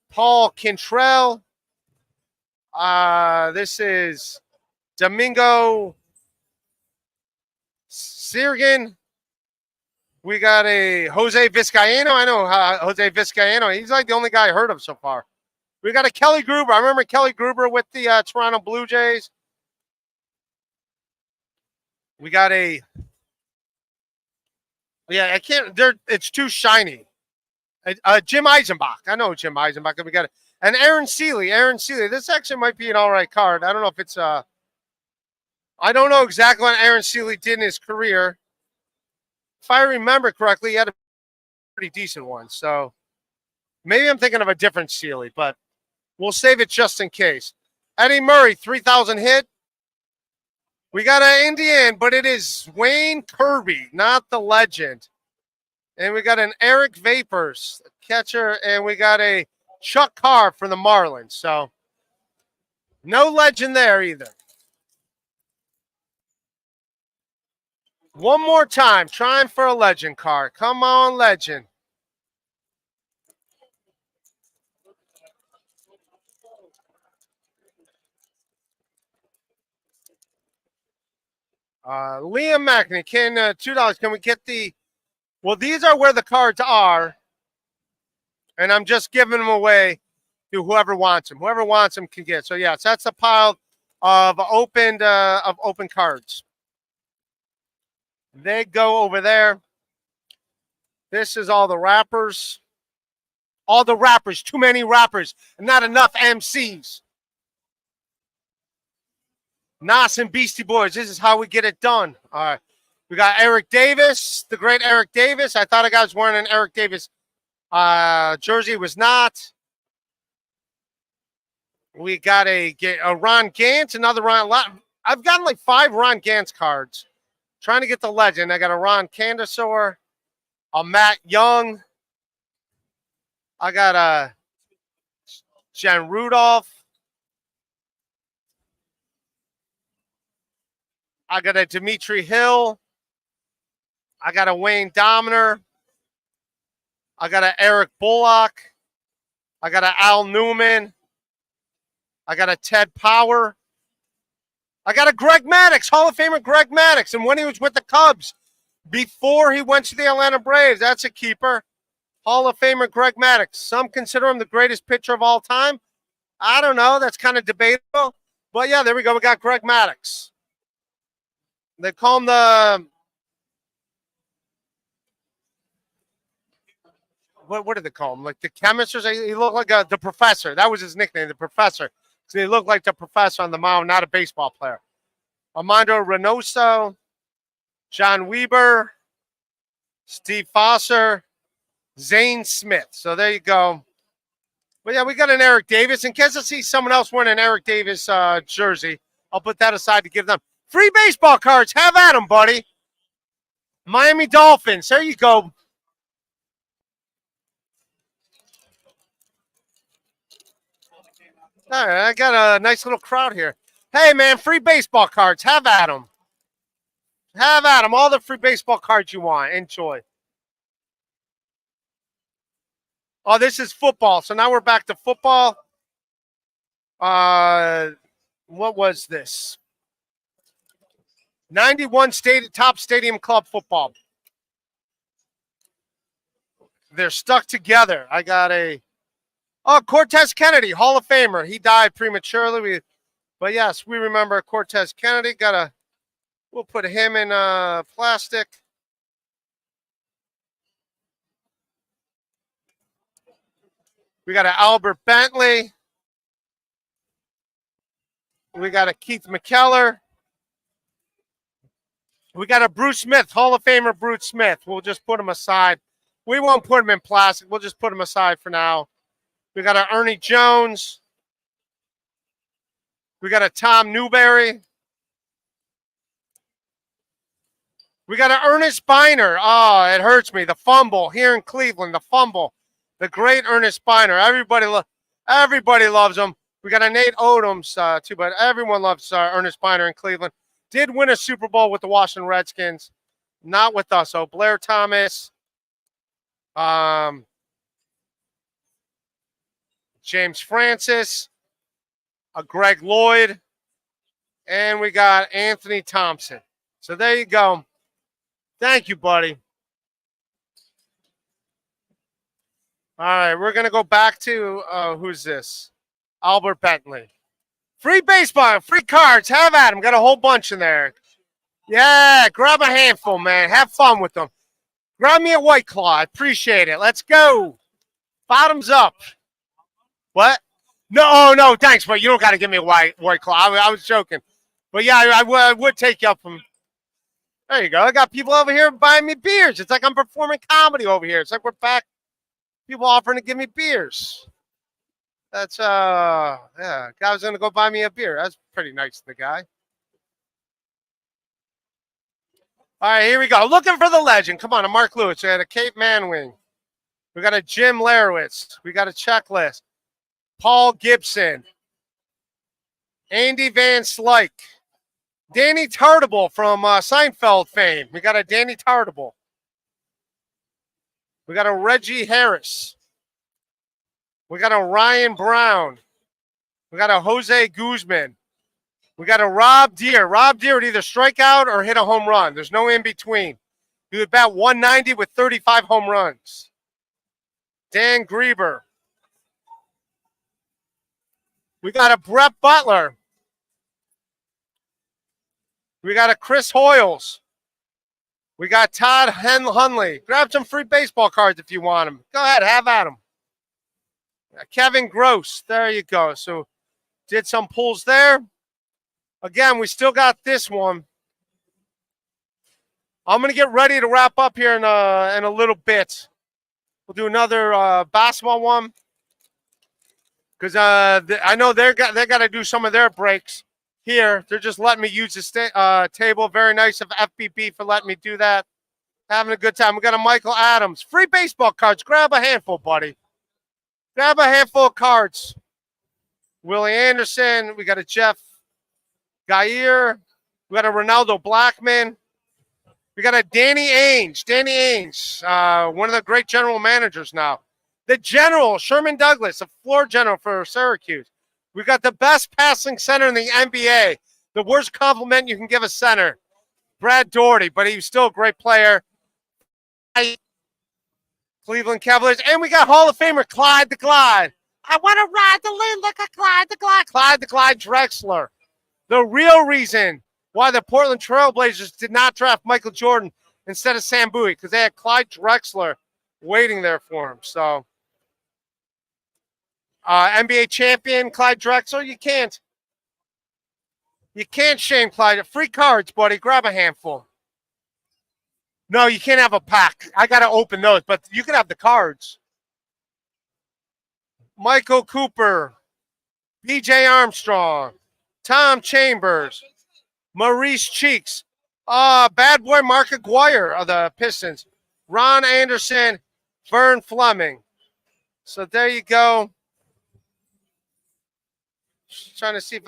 Speaker 1: Paul Quintrell. This is Domingo Sirgan. We got a Jose Vizcaino. I know Jose Vizcaino. He's like the only guy I heard of so far. We got a Kelly Gruber. I remember Kelly Gruber with the Toronto Blue Jays. We got a. Yeah, I can't. It's too shiny. Jim Eisenbach. I know Jim Eisenbach. We got an Aaron Seeley. Aaron Seeley. This actually might be an all right card. I don't know if it's I don't know exactly what Aaron Seeley did in his career. If I remember correctly, he had a pretty decent one. So maybe I'm thinking of a different Seeley, but we'll save it just in case. Eddie Murray, 3,000 hit. We got an Indian, but it is Wayne Kirby, not the legend. And we got an Eric Vapors catcher, and we got a Chuck Carr for the Marlins. So no legend there either. One more time, trying for a legend card. Come on, legend. Liam McNey, can $2? Can we get the? Well, these are where the cards are, and I'm just giving them away to whoever wants them. Whoever wants them can get. So yeah, so that's a pile of open cards. They go over there. This is all the rappers. All the rappers. Too many rappers and not enough MCs. Nas and Beastie Boys. This is how we get it done. All right. We got Eric Davis, the great Eric Davis. I thought a guy was wearing an Eric Davis jersey. Was not. We got a Ron Gantz, another Ron. I've gotten like 5 Ron Gantz cards. Trying to get the legend. I got a Ron Candasaur, a Matt Young. I got a Jen Rudolph. I got a Dimitri Hill. I got a Wayne Dominer. I got a Eric Bullock. I got a Al Newman. I got a Ted Power. I got a Greg Maddux, Hall of Famer Greg Maddux. And when he was with the Cubs, before he went to the Atlanta Braves, that's a keeper. Hall of Famer Greg Maddux. Some consider him the greatest pitcher of all time. I don't know. That's kind of debatable. But yeah, there we go. We got Greg Maddux. They call him the what did they call him? Like the chemist or something? He looked like the professor. That was his nickname, the professor. So he looked like the professor on the mound, not a baseball player. Armando Reynoso, John Weber, Steve Foster, Zane Smith. So there you go. But yeah, we got an Eric Davis. In case I see someone else wearing an Eric Davis jersey, I'll put that aside to give them free baseball cards. Have at them, buddy. Miami Dolphins. There you go. All right, I got a nice little crowd here. Hey, man, free baseball cards. Have at them. Have at them. All the free baseball cards you want. Enjoy. Oh, this is football. So now we're back to football. What was this? 91 top stadium club football. They're stuck together. I got a Oh, Cortez Kennedy, Hall of Famer. He died prematurely. But yes, we remember Cortez Kennedy. We'll put him in plastic. We got an Albert Bentley. We got a Keith McKellar. We got a Bruce Smith, Hall of Famer Bruce Smith. We'll just put him aside. We won't put him in plastic. We'll just put him aside for now. We got a Ernie Jones. We got a Tom Newberry. We got an Ernest Biner. Oh, it hurts me. The fumble here in Cleveland. The fumble. The great Ernest Biner. Everybody loves him. We got a Nate Odoms too, but everyone loves Ernest Biner in Cleveland. Did win a Super Bowl with the Washington Redskins. Not with us. So Blair Thomas. James Francis. Greg Lloyd. And we got Anthony Thompson. So there you go. Thank you, buddy. All right, we're going to go back to, who's this? Albert Bentley. Free baseball, free cards. Have at them. Got a whole bunch in there. Yeah, grab a handful, man. Have fun with them. Grab me a White Claw. I appreciate it. Let's go. Bottoms up. What? No, thanks, but you don't got to give me a White Claw. I was joking. But yeah, I would take you up from. There you go. I got people over here buying me beers. It's like I'm performing comedy over here. It's like we're back. People offering to give me beers. That's, yeah. Guy was going to go buy me a beer. That's pretty nice of the guy. All right, here we go. Looking for the legend. Come on, a Mark Lewis. We got a Kate Manwing. We got a Jim Larowitz. We got a checklist. Paul Gibson. Andy Van Slyke. Danny Tartable from Seinfeld fame. We got a Danny Tartable. We got a Reggie Harris. We got a Ryan Brown. We got a Jose Guzman. We got a Rob Deere. Rob Deere would either strike out or hit a home run. There's no in between. He would bat 190 with 35 home runs. Dan Grieber. We got a Brett Butler. We got a Chris Hoyles. We got Todd Hunley. Grab some free baseball cards if you want them. Go ahead, have at them. Kevin Gross. There you go. So did some pulls there. Again, we still got this one. I'm going to get ready to wrap up here in a little bit. We'll do another basketball one. Because I know they got to do some of their breaks here. They're just letting me use the table. Very nice of FBB for letting me do that. Having a good time. We got a Michael Adams. Free baseball cards. Grab a handful, buddy. Grab a handful of cards. Willie Anderson. We got a Jeff Gair. We got a Ronaldo Blackman. We got a Danny Ainge. Danny Ainge, one of the great general managers now. The general, Sherman Douglas, a floor general for Syracuse. We got the best passing center in the NBA. The worst compliment you can give a center. Brad Daugherty, but he was still a great player. Cleveland Cavaliers. And we got Hall of Famer Clyde the Glide. I want to ride the lane like a Clyde the Glide. Clyde the Glide Drexler. The real reason why the Portland Trailblazers did not draft Michael Jordan instead of Sam Bowie, because they had Clyde Drexler waiting there for him. So, NBA champion Clyde Drexler, you can't shame Clyde. Free cards, buddy. Grab a handful. No, you can't have a pack. I got to open those, but you can have the cards. Michael Cooper, B.J. Armstrong, Tom Chambers, Maurice Cheeks, bad boy Mark Aguirre of the Pistons, Ron Anderson, Vern Fleming. So there you go. Just trying to see if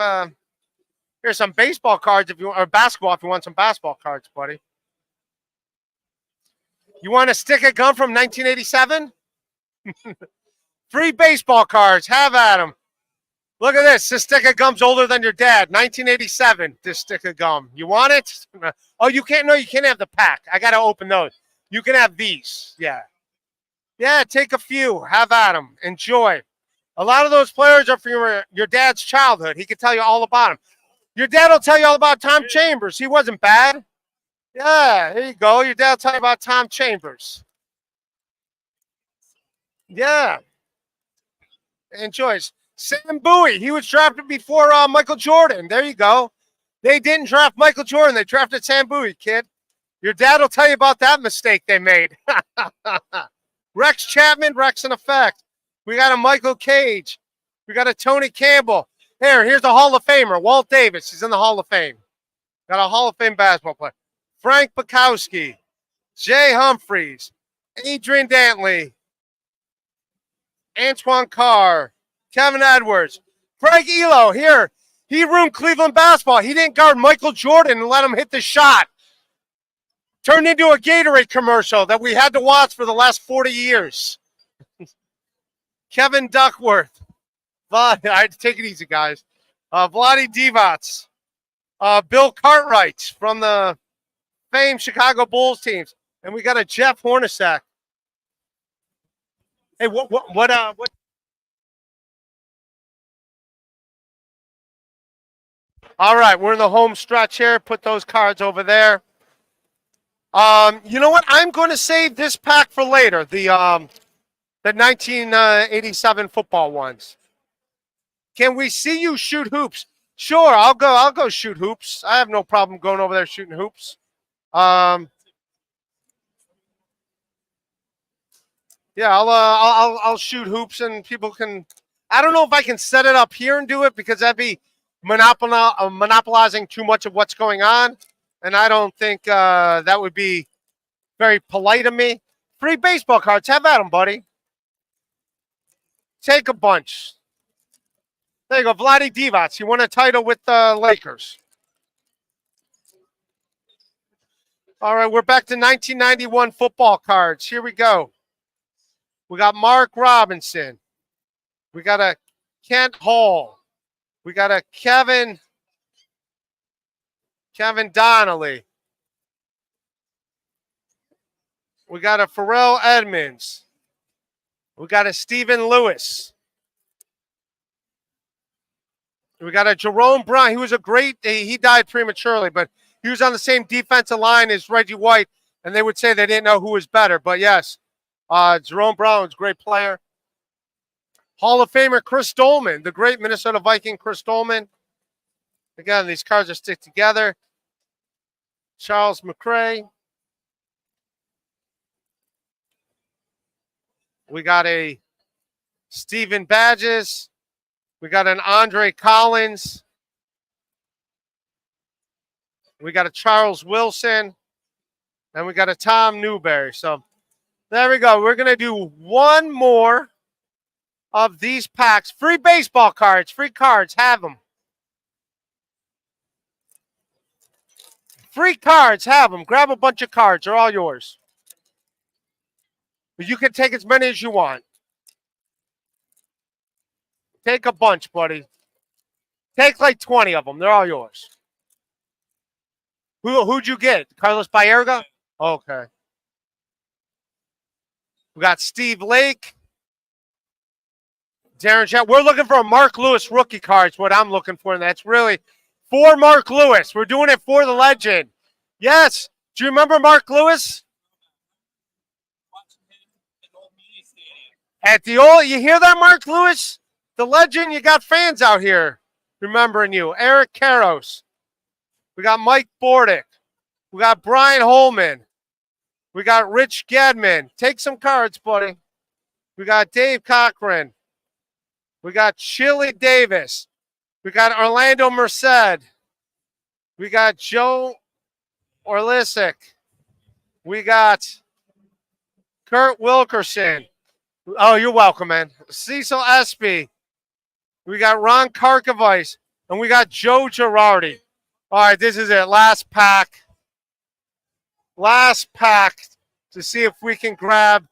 Speaker 1: here's some baseball cards if you or basketball if you want some basketball cards, buddy. You want a stick of gum from 1987? Free baseball cards. Have at them. Look at this. This stick of gum's older than your dad. 1987, this stick of gum. You want it? Oh, you can't. No, you can't have the pack. I got to open those. You can have these. Yeah. Yeah, take a few. Have at them. Enjoy. A lot of those players are from your dad's childhood. He could tell you all about them. Your dad will tell you all about Tom Chambers. He wasn't bad. Yeah, there you go. Your dad will tell you about Tom Chambers. Yeah. Enjoys. Sam Bowie. He was drafted before Michael Jordan. There you go. They didn't draft Michael Jordan. They drafted Sam Bowie, kid. Your dad will tell you about that mistake they made. Rex Chapman, Rex in effect. We got a Michael Cage. We got a Tony Campbell. Here's a Hall of Famer, Walt Davis. He's in the Hall of Fame. Got a Hall of Fame basketball player. Frank Bukowski, Jay Humphreys, Adrian Dantley, Antoine Carr, Kevin Edwards, Craig Elo. Here, he ruined Cleveland basketball. He didn't guard Michael Jordan and let him hit the shot. Turned into a Gatorade commercial that we had to watch for the last 40 years. Kevin Duckworth. I had to take it easy, guys. Vlade Divac. Bill Cartwright from the famed Chicago Bulls teams. And we got a Jeff Hornacek. Hey, what? All right, we're in the home stretch here. Put those cards over there. You know what? I'm going to save this pack for later. The 1987 football ones. Can we see you shoot hoops? Sure, I'll go shoot hoops. I have no problem going over there shooting hoops. Yeah, I'll shoot hoops and people can. I don't know if I can set it up here and do it because that'd be monopolizing too much of what's going on, and I don't think that would be very polite of me. Free baseball cards, have at them, buddy. Take a bunch. There you go, Vlade Divac. He won a title with the Lakers. All right, we're back to 1991 football cards. Here we go. We got Mark Robinson. We got a Kent Hall. We got a Kevin Donnelly. We got a Pharrell Edmonds. We got a Stephen Lewis. We got a Jerome Brown. He was a great, he died prematurely, but he was on the same defensive line as Reggie White, and they would say they didn't know who was better. But yes, Jerome Brown was a great player. Hall of Famer Chris Dolman, the great Minnesota Viking Chris Dolman. Again, these cards are stick together. Charles McCray. We got a Stephen Badges. We got an Andre Collins. We got a Charles Wilson. And we got a Tom Newberry. So there we go. We're going to do one more of these packs. Free baseball cards. Free cards. Have them. Free cards. Have them. Grab a bunch of cards. They're all yours. But you can take as many as you want. Take a bunch, buddy. Take like 20 of them. They're all yours. Who'd you get? Carlos Baerga? Okay. We got Steve Lake. Darren Chat. We're looking for a Mark Lewis rookie card. It's what I'm looking for. And that's really for Mark Lewis. We're doing it for the legend. Yes. Do you remember Mark Lewis? At the old, you hear that, Mark Lewis? The legend, you got fans out here remembering you. Eric Karros. We got Mike Bordick. We got Brian Holman. We got Rich Gedman. Take some cards, buddy. We got Dave Cochran. We got Chili Davis. We got Orlando Merced. We got Joe Orlisic. We got Kurt Wilkerson. Oh, you're welcome, man. Cecil Espy. We got Ron Karkovice. And we got Joe Girardi. All right, this is it. Last pack. Last pack to see if we can grab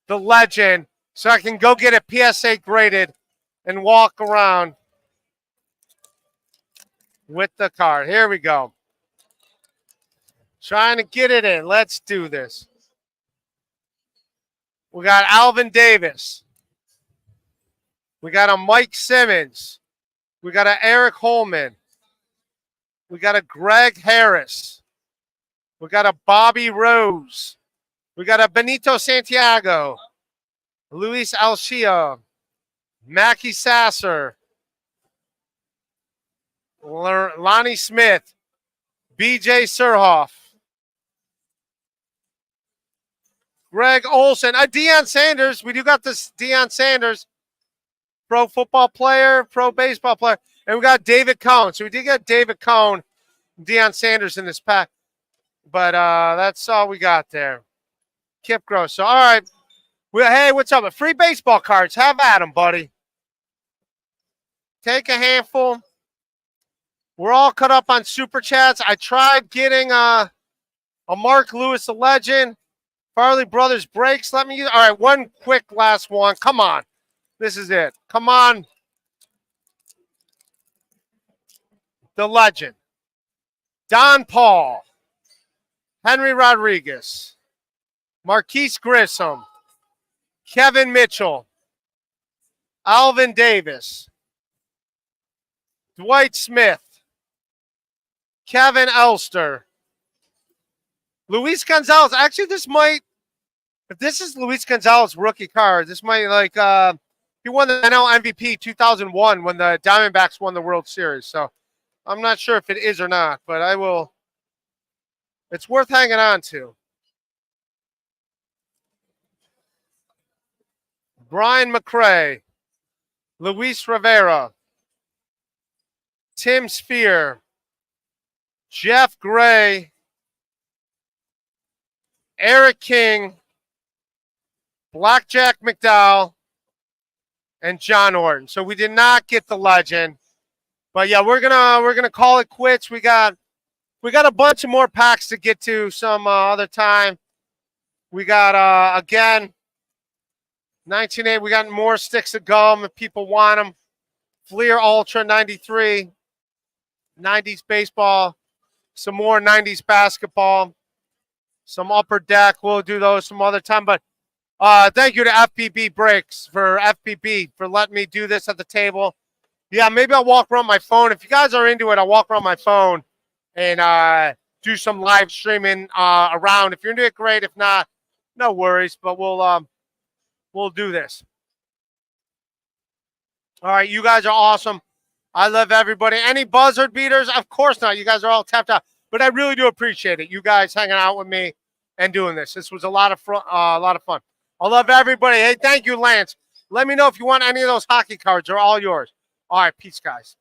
Speaker 1: the legend so I can go get a PSA graded and walk around with the card. Here we go. Trying to get it in. Let's do this. We got Alvin Davis. We got a Mike Simmons. We got a Eric Holman. We got a Greg Harris. We got a Bobby Rose. We got a Benito Santiago. Luis Alcia. Mackie Sasser. Lonnie Smith. BJ Surhoff. Greg Olson. Deion Sanders. We do got this Deion Sanders. Pro football player, pro baseball player. And we got David Cohn. So we did get David Cohn, Deion Sanders in this pack. But that's all we got there. Kip Gross. So, all right. Hey, what's up? Free baseball cards. Have at them, buddy. Take a handful. We're all cut up on Super Chats. I tried getting a Mark Lewis, a legend. Farley Brothers breaks. Let me use. All right, one quick last one. Come on. This is it. Come on. The legend. Don Paul. Henry Rodriguez. Marquise Grissom. Kevin Mitchell. Alvin Davis. Dwight Smith. Kevin Elster. Luis Gonzalez. Actually, this might, if this is Luis Gonzalez rookie card, this might he won the NL MVP 2001 when the Diamondbacks won the World Series. So I'm not sure if it is or not, but I will. It's worth hanging on to. Brian McRae. Luis Rivera. Tim Spear. Jeff Gray. Eric King, Blackjack McDowell, and John Orton. So we did not get the legend, but yeah, we're gonna call it quits. We got a bunch of more packs to get to some other time. We got again 1980. We got more sticks of gum if people want them. Fleer Ultra 93, 90s baseball, some more 90s basketball. Some Upper Deck. We'll do those some other time. But thank you to FPB Breaks for letting me do this at the table. Yeah, maybe I'll walk around my phone. If you guys are into it, I'll walk around my phone and do some live streaming around. If you're into it, great. If not, no worries. But we'll do this. All right, you guys are awesome. I love everybody. Any buzzard beaters? Of course not. You guys are all tapped out. But I really do appreciate it. You guys hanging out with me and doing this. This was a lot of fun. I love everybody. Hey, thank you, Lance. Let me know if you want any of those hockey cards. They're all yours. All right, peace, guys.